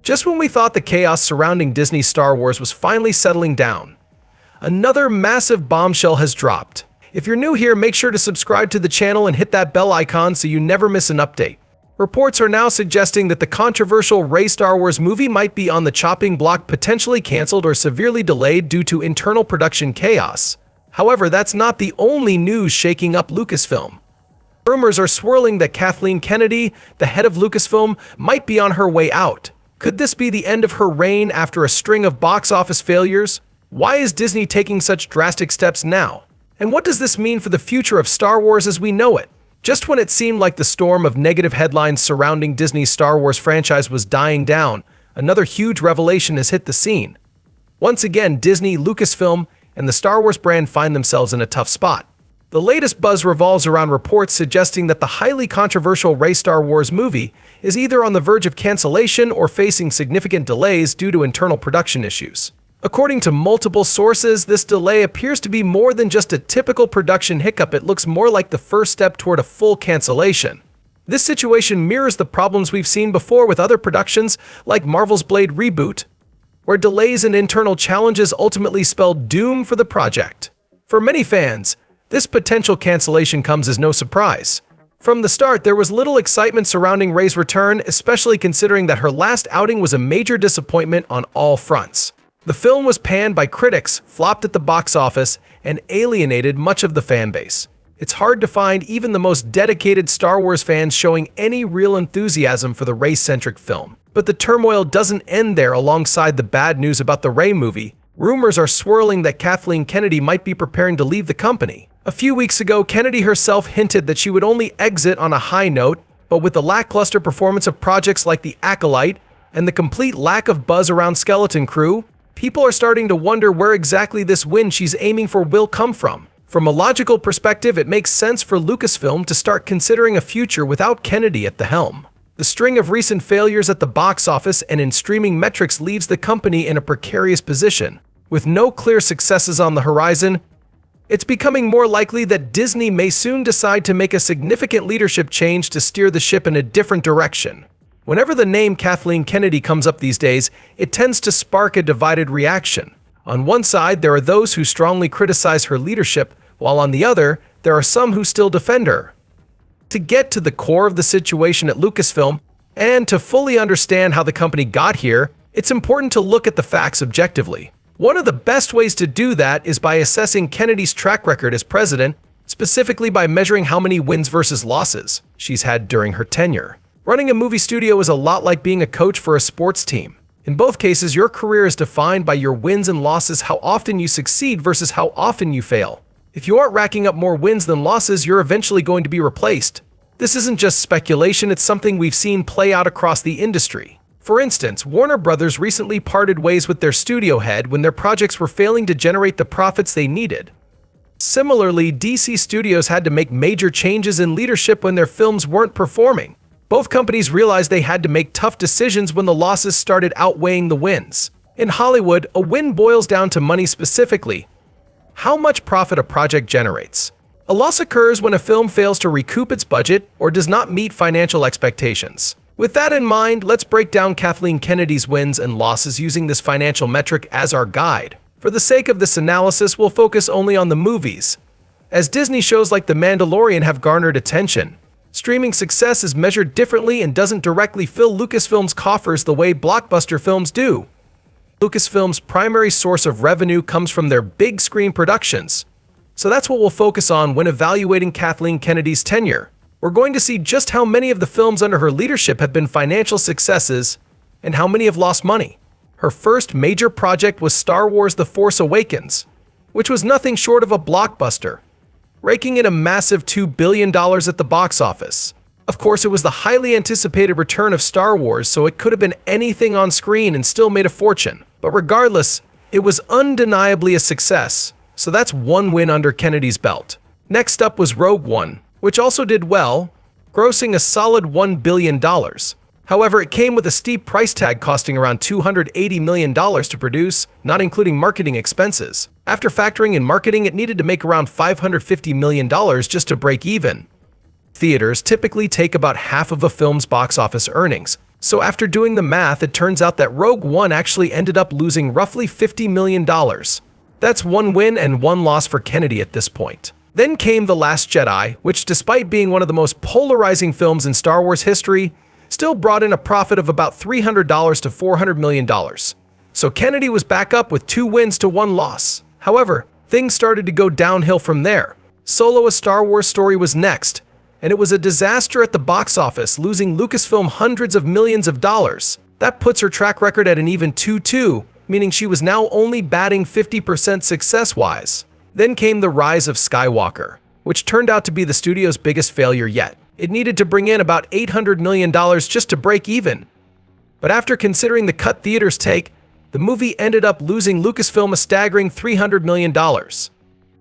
Just when we thought the chaos surrounding Disney's Star Wars was finally settling down, another massive bombshell has dropped. If you're new here, make sure to subscribe to the channel and hit that bell icon so you never miss an update. Reports are now suggesting that the controversial Rey Star Wars movie might be on the chopping block, potentially canceled or severely delayed due to internal production chaos. However, that's not the only news shaking up Lucasfilm. Rumors are swirling that Kathleen Kennedy, the head of Lucasfilm, might be on her way out. Could this be the end of her reign after a string of box office failures? Why is Disney taking such drastic steps now? And what does this mean for the future of Star Wars as we know it? Just when it seemed like the storm of negative headlines surrounding Disney's Star Wars franchise was dying down, another huge revelation has hit the scene. Once again, Disney, Lucasfilm, and the Star Wars brand find themselves in a tough spot. The latest buzz revolves around reports suggesting that the highly controversial Rey Star Wars movie is either on the verge of cancellation or facing significant delays due to internal production issues. According to multiple sources, this delay appears to be more than just a typical production hiccup. It looks more like the first step toward a full cancellation. This situation mirrors the problems we've seen before with other productions like Marvel's Blade reboot, where delays and internal challenges ultimately spelled doom for the project. For many fans, this potential cancellation comes as no surprise. From the start, there was little excitement surrounding Rey's return, especially considering that her last outing was a major disappointment on all fronts. The film was panned by critics, flopped at the box office, and alienated much of the fanbase. It's hard to find even the most dedicated Star Wars fans showing any real enthusiasm for the Rey-centric film. But the turmoil doesn't end there. Alongside the bad news about the Rey movie, rumors are swirling that Kathleen Kennedy might be preparing to leave the company. A few weeks ago, Kennedy herself hinted that she would only exit on a high note, but with the lackluster performance of projects like the Acolyte and the complete lack of buzz around Skeleton Crew, people are starting to wonder where exactly this win she's aiming for will come from. From a logical perspective, it makes sense for Lucasfilm to start considering a future without Kennedy at the helm. The string of recent failures at the box office and in streaming metrics leaves the company in a precarious position. With no clear successes on the horizon, it's becoming more likely that Disney may soon decide to make a significant leadership change to steer the ship in a different direction. Whenever the name Kathleen Kennedy comes up these days, it tends to spark a divided reaction. On one side, there are those who strongly criticize her leadership, while on the other, there are some who still defend her. To get to the core of the situation at Lucasfilm, and to fully understand how the company got here, it's important to look at the facts objectively. One of the best ways to do that is by assessing Kennedy's track record as president, specifically by measuring how many wins versus losses she's had during her tenure. Running a movie studio is a lot like being a coach for a sports team. In both cases, your career is defined by your wins and losses, how often you succeed versus how often you fail. If you aren't racking up more wins than losses, you're eventually going to be replaced. This isn't just speculation, it's something we've seen play out across the industry. For instance, Warner Brothers recently parted ways with their studio head when their projects were failing to generate the profits they needed. Similarly, DC Studios had to make major changes in leadership when their films weren't performing. Both companies realized they had to make tough decisions when the losses started outweighing the wins. In Hollywood, a win boils down to money, specifically how much profit a project generates. A loss occurs when a film fails to recoup its budget or does not meet financial expectations. With that in mind, let's break down Kathleen Kennedy's wins and losses using this financial metric as our guide. For the sake of this analysis, we'll focus only on the movies, as Disney shows like The Mandalorian have garnered attention. Streaming success is measured differently and doesn't directly fill Lucasfilm's coffers the way blockbuster films do. Lucasfilm's primary source of revenue comes from their big screen productions, so that's what we'll focus on when evaluating Kathleen Kennedy's tenure. We're going to see just how many of the films under her leadership have been financial successes and how many have lost money. Her first major project was Star Wars: The Force Awakens, which was nothing short of a blockbuster, raking in a massive $2 billion at the box office. Of course, it was the highly anticipated return of Star Wars, so it could have been anything on screen and still made a fortune. But regardless, it was undeniably a success, so that's one win under Kennedy's belt. Next up was Rogue One, which also did well, grossing a solid $1 billion. However, it came with a steep price tag costing around $280 million to produce, not including marketing expenses. After factoring in marketing, it needed to make around $550 million just to break even. Theaters typically take about half of a film's box office earnings, So after doing the math, it turns out that Rogue One actually ended up losing roughly $50 million. That's one win and one loss for Kennedy at this point. Then came The Last Jedi, which despite being one of the most polarizing films in Star Wars history, still brought in a profit of about $300 to $400 million. So Kennedy was back up with 2 wins to 1 loss. However, things started to go downhill from there. Solo: A Star Wars Story was next, and it was a disaster at the box office, losing Lucasfilm hundreds of millions of dollars. That puts her track record at an even 2-2, meaning she was now only batting 50% success-wise. Then came The Rise of Skywalker, which turned out to be the studio's biggest failure yet. It needed to bring in about $800 million just to break even. But after considering the cut theaters take, the movie ended up losing Lucasfilm a staggering $300 million.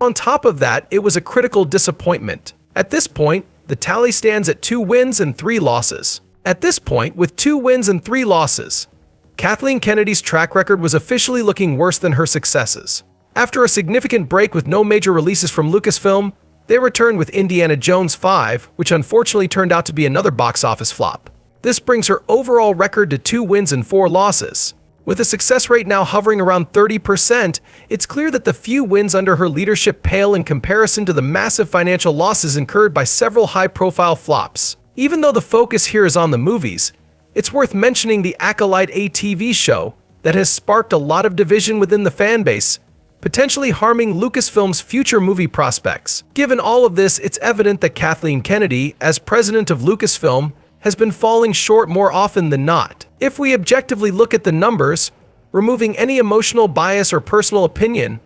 On top of that, it was a critical disappointment. At this point, the tally stands at 2 wins and 3 losses. At this point, with 2 wins and 3 losses, Kathleen Kennedy's track record was officially looking worse than her successes. After a significant break with no major releases from Lucasfilm, they returned with Indiana Jones 5, which unfortunately turned out to be another box office flop. This brings her overall record to 2 wins and 4 losses. With a success rate now hovering around 30%, it's clear that the few wins under her leadership pale in comparison to the massive financial losses incurred by several high-profile flops. Even though the focus here is on the movies, it's worth mentioning the Acolyte, a TV show that has sparked a lot of division within the fanbase, potentially harming Lucasfilm's future movie prospects. Given all of this, it's evident that Kathleen Kennedy, as president of Lucasfilm, has been falling short more often than not. If we objectively look at the numbers, removing any emotional bias or personal opinion,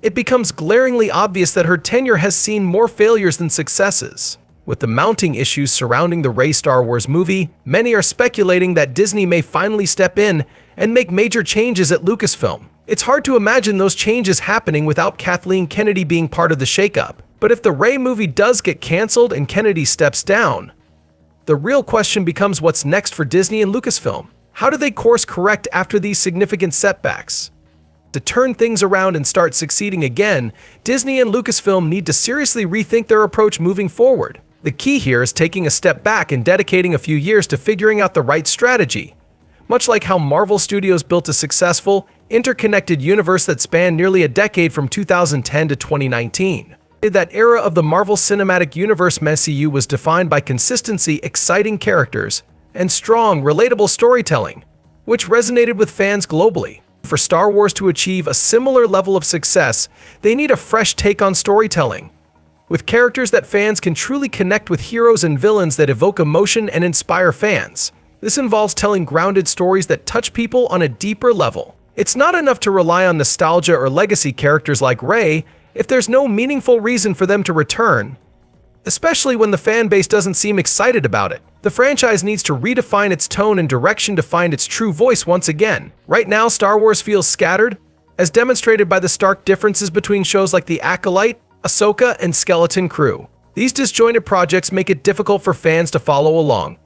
it becomes glaringly obvious that her tenure has seen more failures than successes. With the mounting issues surrounding the Rey Star Wars movie, many are speculating that Disney may finally step in and make major changes at Lucasfilm. It's hard to imagine those changes happening without Kathleen Kennedy being part of the shakeup. But if the Rey movie does get canceled and Kennedy steps down, the real question becomes what's next for Disney and Lucasfilm. How do they course correct after these significant setbacks? To turn things around and start succeeding again, Disney and Lucasfilm need to seriously rethink their approach moving forward. The key here is taking a step back and dedicating a few years to figuring out the right strategy. Much like how Marvel Studios built a successful, interconnected universe that spanned nearly a decade from 2010 to 2019. That era of the Marvel Cinematic Universe MCU was defined by consistency, exciting characters, and strong, relatable storytelling, which resonated with fans globally. For Star Wars to achieve a similar level of success, they need a fresh take on storytelling, with characters that fans can truly connect with, heroes and villains that evoke emotion and inspire fans. This involves telling grounded stories that touch people on a deeper level. It's not enough to rely on nostalgia or legacy characters like Rey if there's no meaningful reason for them to return, especially when the fan base doesn't seem excited about it. The franchise needs to redefine its tone and direction to find its true voice once again. Right now, Star Wars feels scattered, as demonstrated by the stark differences between shows like The Acolyte, Ahsoka, and Skeleton Crew. These disjointed projects make it difficult for fans to follow along,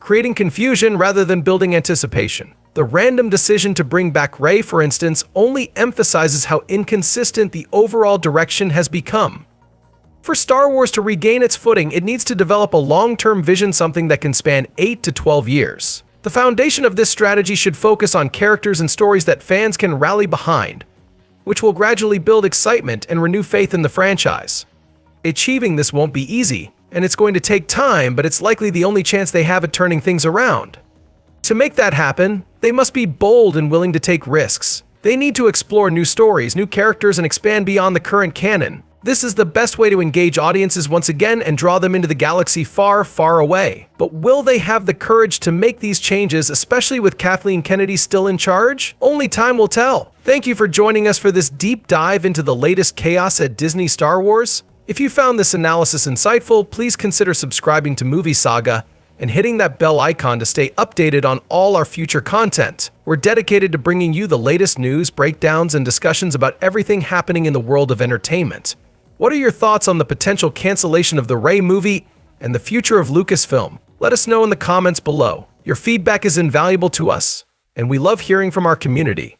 creating confusion rather than building anticipation. The random decision to bring back Rey, for instance, only emphasizes how inconsistent the overall direction has become. For Star Wars to regain its footing, it needs to develop a long-term vision, something that can span 8 to 12 years. The foundation of this strategy should focus on characters and stories that fans can rally behind, which will gradually build excitement and renew faith in the franchise. Achieving this won't be easy, and it's going to take time, but it's likely the only chance they have at turning things around. To make that happen, they must be bold and willing to take risks. They need to explore new stories, new characters, and expand beyond the current canon. This is the best way to engage audiences once again and draw them into the galaxy far, far away. But will they have the courage to make these changes, especially with Kathleen Kennedy still in charge? Only time will tell. Thank you for joining us for this deep dive into the latest chaos at Disney Star Wars. If you found this analysis insightful, please consider subscribing to Movie Saga and hitting that bell icon to stay updated on all our future content. We're dedicated to bringing you the latest news, breakdowns, and discussions about everything happening in the world of entertainment. What are your thoughts on the potential cancellation of the Rey movie and the future of Lucasfilm? Let us know in the comments below. Your feedback is invaluable to us, and we love hearing from our community.